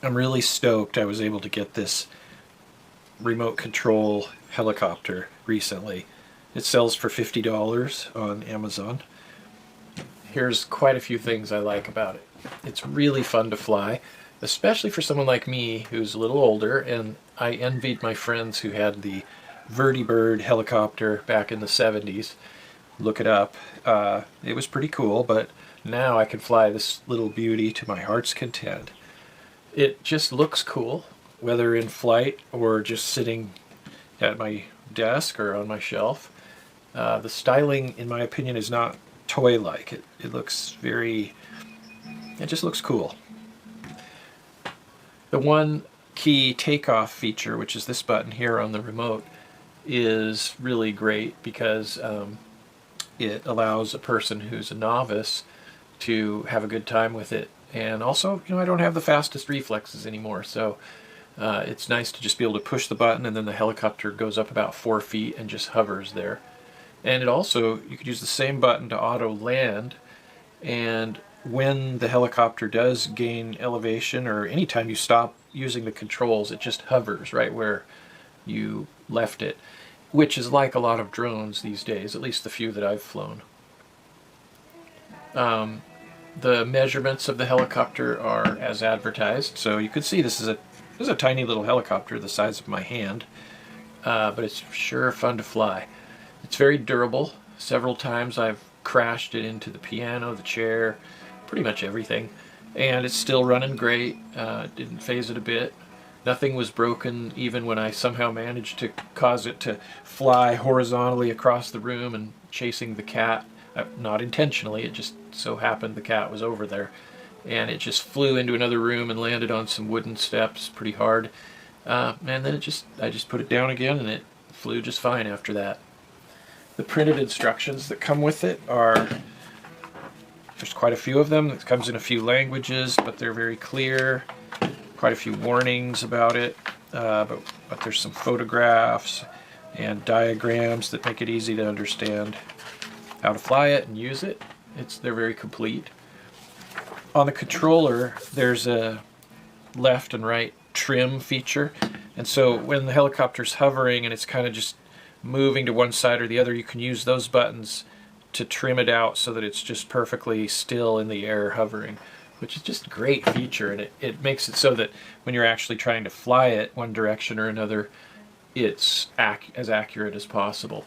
I'm really stoked I was able to get this remote control helicopter recently. It sells for $50 on Amazon. Here's quite a few things I like about it. It's really fun to fly, especially for someone like me who's a little older, and I envied my friends who had the Vertibird helicopter back in the 70s. Look it up. It was pretty cool, but now I can fly this little beauty to my heart's content. It just looks cool, whether in flight or just sitting at my desk or on my shelf. The styling, in my opinion, is not toy-like. It looks very... it just looks cool. The one key takeoff feature, which is this button here on the remote, is really great because it allows a person who's a novice to have a good time with it. And also, I don't have the fastest reflexes anymore, so it's nice to just be able to push the button and then the helicopter goes up about 4 feet and just hovers there. And it also, you could use the same button to auto land, and when the helicopter does gain elevation or anytime you stop using the controls, it just hovers right where you left it, which is like a lot of drones these days, at least the few that I've flown. The measurements of the helicopter are as advertised, so you can see this is a tiny little helicopter the size of my hand, but it's sure fun to fly. It's very durable. Several times I've crashed it into the piano, the chair, pretty much everything, and it's still running great. Didn't phase it a bit. Nothing was broken even when I somehow managed to cause it to fly horizontally across the room and chasing the cat. Not intentionally, it just so happened the cat was over there, and it just flew into another room and landed on some wooden steps pretty hard, and then I just put it down again and it flew just fine after that. The printed instructions that come with it there's quite a few of them. It comes in a few languages, but they're very clear. Quite a few warnings about it, but there's some photographs and diagrams that make it easy to understand how to fly it and use it. They're very complete. On the controller, there's a left and right trim feature, and so when the helicopter's hovering and it's kind of just moving to one side or the other, you can use those buttons to trim it out so that it's just perfectly still in the air hovering, which is just a great feature, and it makes it so that when you're actually trying to fly it one direction or another, it's as accurate as possible.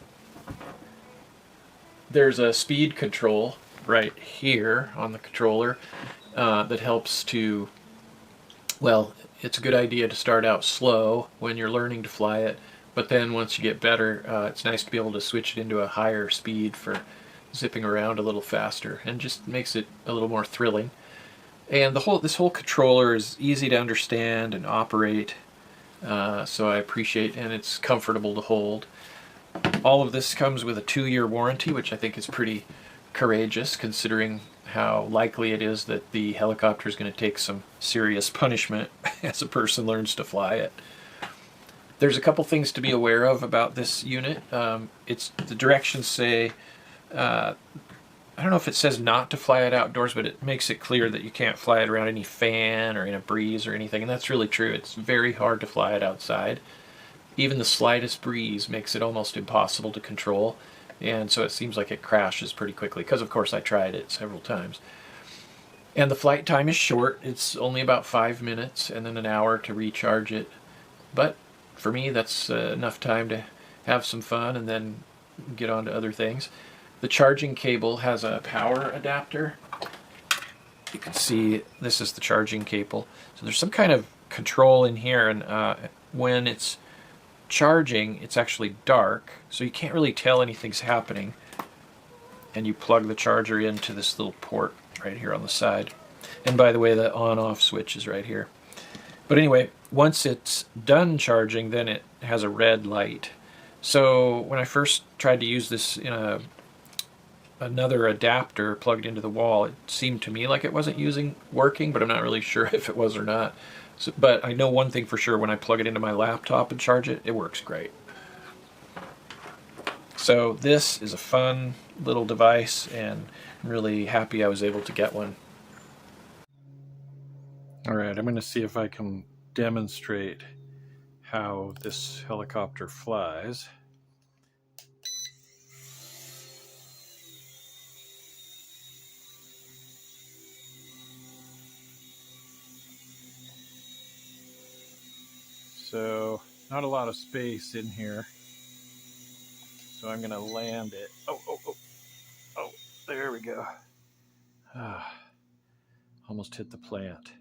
There's a speed control right here on the controller that helps to, well, it's a good idea to start out slow when you're learning to fly it, but then once you get better, it's nice to be able to switch it into a higher speed for zipping around a little faster, and just makes it a little more thrilling. And this whole controller is easy to understand and operate, so I appreciate, and it's comfortable to hold. All of this comes with a 2-year warranty, which I think is pretty courageous considering how likely it is that the helicopter is going to take some serious punishment as a person learns to fly it. There's a couple things to be aware of about this unit. The directions say, I don't know if it says not to fly it outdoors, but it makes it clear that you can't fly it around any fan or in a breeze or anything, and that's really true. It's very hard to fly it outside. Even the slightest breeze makes it almost impossible to control, and so it seems like it crashes pretty quickly, because of course I tried it several times. And the flight time is short. It's only about 5 minutes and then an hour to recharge it, but for me that's enough time to have some fun and then get on to other things. The charging cable has a power adapter. You can see this is the charging cable. So there's some kind of control in here, and when it's charging, it's actually dark, so you can't really tell anything's happening. And you plug the charger into this little port right here on the side. And by the way, the on-off switch is right here. But anyway, once it's done charging, then it has a red light. So when I first tried to use this in another adapter plugged into the wall, it seemed to me like it wasn't working, but I'm not really sure if it was or not. So, but I know one thing for sure: when I plug it into my laptop and charge it, it works great. So this is a fun little device, and I'm really happy I was able to get one. All right, I'm going to see if I can demonstrate how this helicopter flies. So, not a lot of space in here. So I'm going to land it. Oh, there we go. Almost hit the plant.